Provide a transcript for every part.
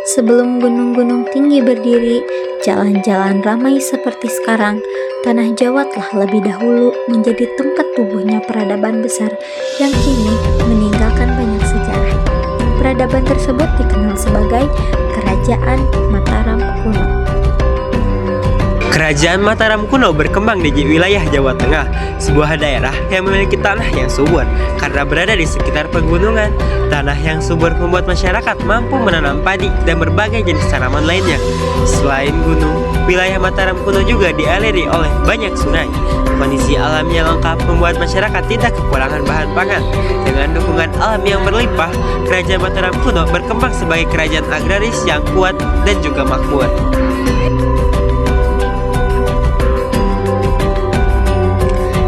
Sebelum gunung-gunung tinggi berdiri, jalan-jalan ramai seperti sekarang, tanah Jawa telah lebih dahulu menjadi tempat tumbuhnya peradaban besar yang kini meninggalkan banyak sejarah. Peradaban tersebut dikenal sebagai Kerajaan Mataram Kuno. Kerajaan Mataram kuno berkembang di wilayah Jawa Tengah, sebuah daerah yang memiliki tanah yang subur karena berada di sekitar pegunungan. Tanah yang subur membuat masyarakat mampu menanam padi dan berbagai jenis tanaman lainnya. Selain gunung, wilayah Mataram kuno juga dialiri oleh banyak sungai. Kondisi alam yang lengkap membuat masyarakat tidak kekurangan bahan pangan. Dengan dukungan alam yang berlimpah, Kerajaan Mataram kuno berkembang sebagai kerajaan agraris yang kuat dan juga makmur.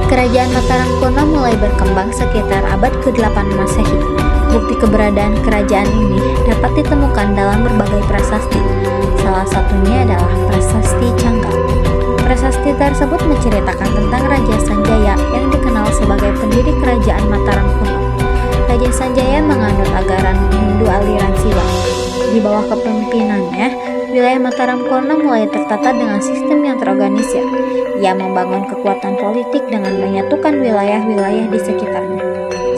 Kerajaan Mataram kuno mulai berkembang sekitar abad ke-8 Masehi. Bukti keberadaan kerajaan ini dapat ditemukan dalam berbagai prasasti. Salah satunya adalah Prasasti Canggal. Prasasti tersebut menceritakan tentang Raja Sanjaya yang dikenal sebagai pendiri kerajaan Mataram kuno. Raja Sanjaya menganut ajaran Hindu aliran Siwa. Di bawah kepemimpinannya, wilayah Mataram kuno mulai tertata dengan sistem yang terorganisir. Ia membangun kekuatan politik dengan menyatukan wilayah-wilayah di sekitarnya.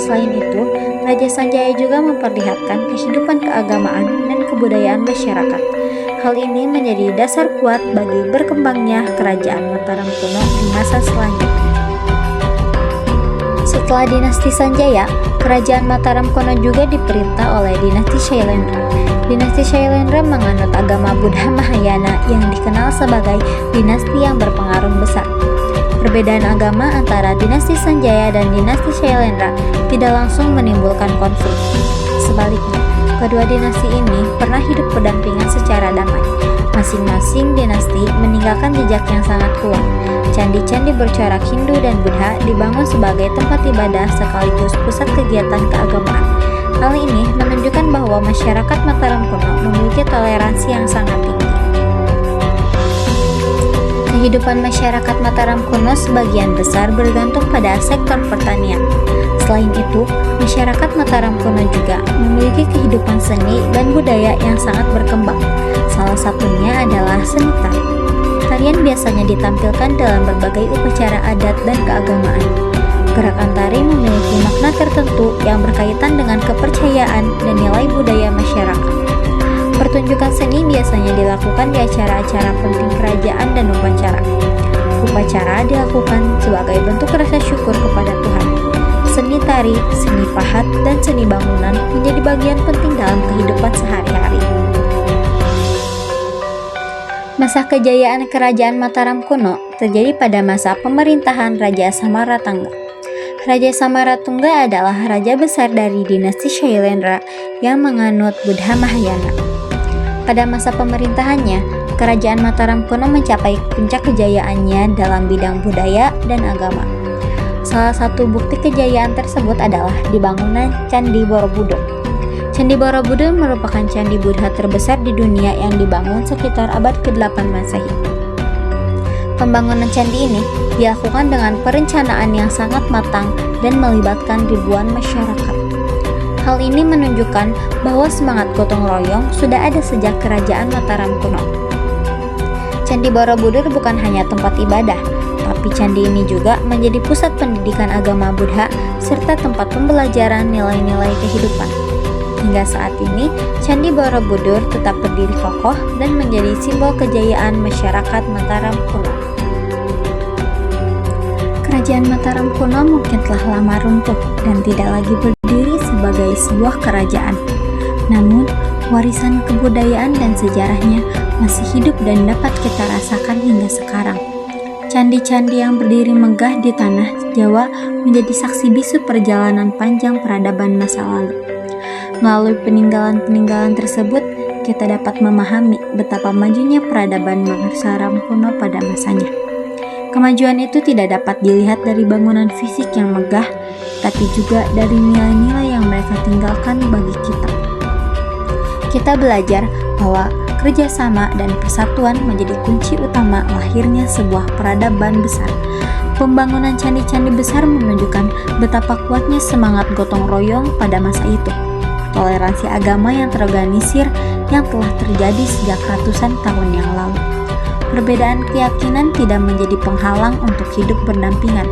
Selain itu, Raja Sanjaya juga memperlihatkan kehidupan keagamaan dan kebudayaan masyarakat. Hal ini menjadi dasar kuat bagi berkembangnya Kerajaan Mataram kuno di masa selanjutnya. Setelah dinasti Sanjaya, Kerajaan Mataram kuno juga diperintah oleh dinasti Shailendra. Dinasti Shailendra menganut agama Buddha Mahayana yang dikenal sebagai dinasti yang berpengaruh besar. Perbedaan agama antara dinasti Sanjaya dan dinasti Shailendra tidak langsung menimbulkan konflik. Sebaliknya, kedua dinasti ini pernah hidup berdampingan secara damai. Masing-masing dinasti meninggalkan jejak yang sangat kuat. Candi-candi bercorak Hindu dan Buddha dibangun sebagai tempat ibadah sekaligus pusat kegiatan keagamaan. Hal ini menunjukkan bahwa masyarakat Mataram kuno memiliki toleransi yang sangat tinggi. Kehidupan masyarakat Mataram kuno sebagian besar bergantung pada sektor pertanian. Selain itu, masyarakat Mataram kuno juga memiliki kehidupan seni dan budaya yang sangat berkembang. Salah satunya adalah seni tari. Tarian biasanya ditampilkan dalam berbagai upacara adat dan keagamaan. Gerakan tari memiliki makna tertentu yang berkaitan dengan kepercayaan dan nilai budaya masyarakat. Pertunjukan seni biasanya dilakukan di acara-acara penting kerajaan dan upacara. Upacara dilakukan sebagai bentuk rasa syukur kepada Tuhan. Seni tari, seni pahat, dan seni bangunan menjadi bagian penting dalam kehidupan sehari-hari. Masa kejayaan Kerajaan Mataram kuno terjadi pada masa pemerintahan Raja Samaratungga. Raja Samaratungga adalah raja besar dari dinasti Shailendra yang menganut Buddha Mahayana. Pada masa pemerintahannya, Kerajaan Mataram kuno mencapai puncak kejayaannya dalam bidang budaya dan agama. Salah satu bukti kejayaan tersebut adalah dibangunan Candi Borobudur. Candi Borobudur merupakan candi Buddha terbesar di dunia yang dibangun sekitar abad ke-8 Masehi. Pembangunan candi ini dilakukan dengan perencanaan yang sangat matang dan melibatkan ribuan masyarakat. Hal ini menunjukkan bahwa semangat gotong royong sudah ada sejak Kerajaan Mataram kuno. Candi Borobudur bukan hanya tempat ibadah, tapi candi ini juga menjadi pusat pendidikan agama Buddha serta tempat pembelajaran nilai-nilai kehidupan. Hingga saat ini, Candi Borobudur tetap berdiri kokoh dan menjadi simbol kejayaan masyarakat Mataram kuno. Kerajaan Mataram kuno mungkin telah lama runtuh dan tidak lagi berdiri sebagai sebuah kerajaan. Namun, warisan kebudayaan dan sejarahnya masih hidup dan dapat kita rasakan hingga sekarang. Candi-candi yang berdiri megah di tanah Jawa menjadi saksi bisu perjalanan panjang peradaban masa lalu. Melalui peninggalan-peninggalan tersebut, kita dapat memahami betapa majunya peradaban Mataram kuno pada masanya. Kemajuan itu tidak dapat dilihat dari bangunan fisik yang megah, tapi juga dari nilai-nilai yang mereka tinggalkan bagi kita. Kita belajar bahwa kerjasama dan persatuan menjadi kunci utama lahirnya sebuah peradaban besar. Pembangunan candi-candi besar menunjukkan betapa kuatnya semangat gotong royong pada masa itu. toleransi agama yang terorganisir yang telah terjadi sejak ratusan tahun yang lalu. Perbedaan keyakinan tidak menjadi penghalang untuk hidup berdampingan.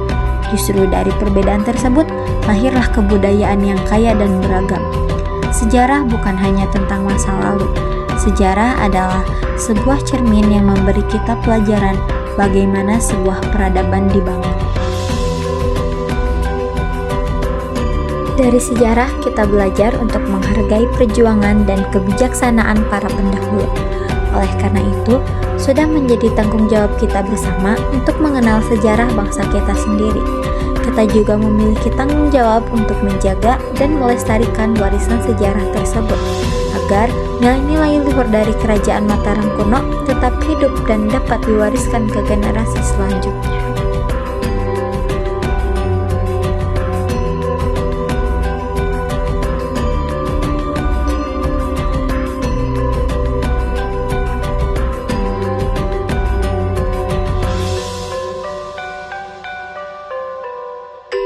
Justru dari perbedaan tersebut, lahirlah kebudayaan yang kaya dan beragam. Sejarah bukan hanya tentang masa lalu. Sejarah adalah sebuah cermin yang memberi kita pelajaran bagaimana sebuah peradaban dibangun. Dari sejarah, kita belajar untuk menghargai perjuangan dan kebijaksanaan para pendahulu. Oleh karena itu, sudah menjadi tanggung jawab kita bersama untuk mengenal sejarah bangsa kita sendiri. Kita juga memiliki tanggung jawab untuk menjaga dan melestarikan warisan sejarah tersebut, agar nilai-nilai luhur dari kerajaan Mataram kuno tetap hidup dan dapat diwariskan ke generasi selanjutnya.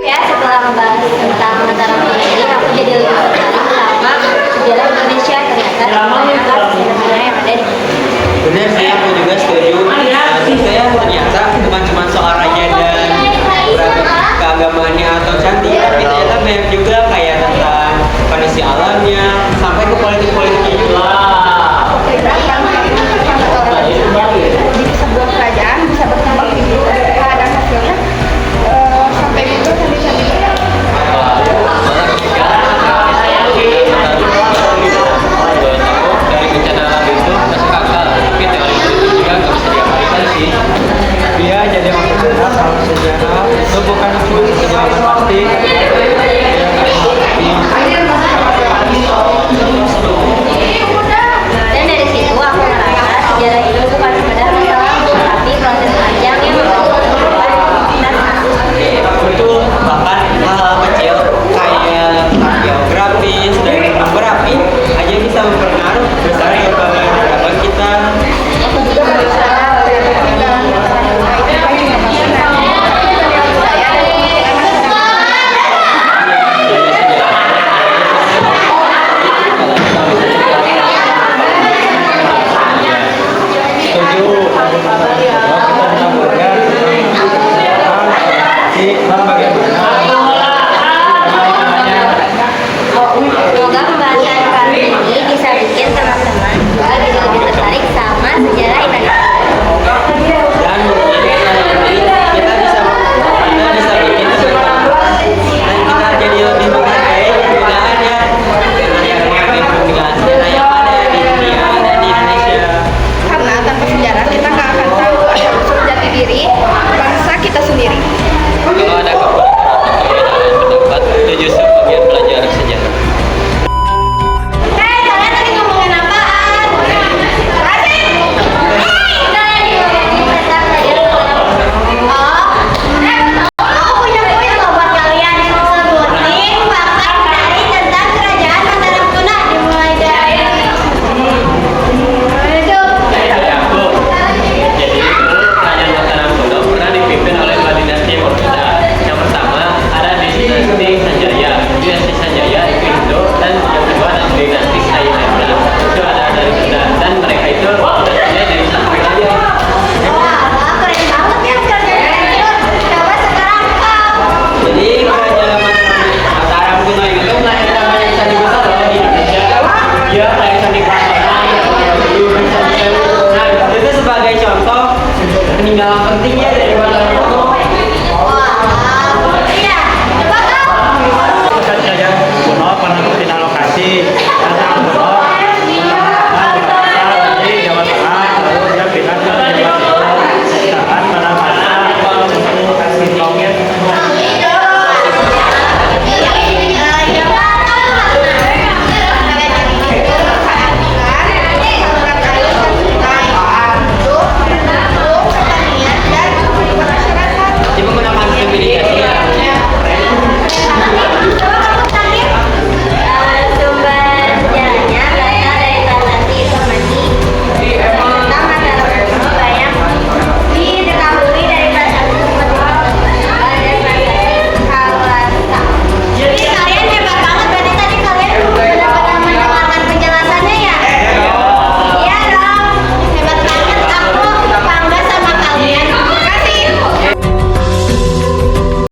Ya, setelah membahas tentang Mataram kuno ini, aku jadi lebih tertarik sama sejarah Indonesia. Ternyata banyak fenomena yang ada di Benar sih, aku juga setuju. Saya ternyata bukan cuma soal raja dan beragam keagamaannya atau candi, tapi ternyata banyak juga kayak tentang kondisi alamnya,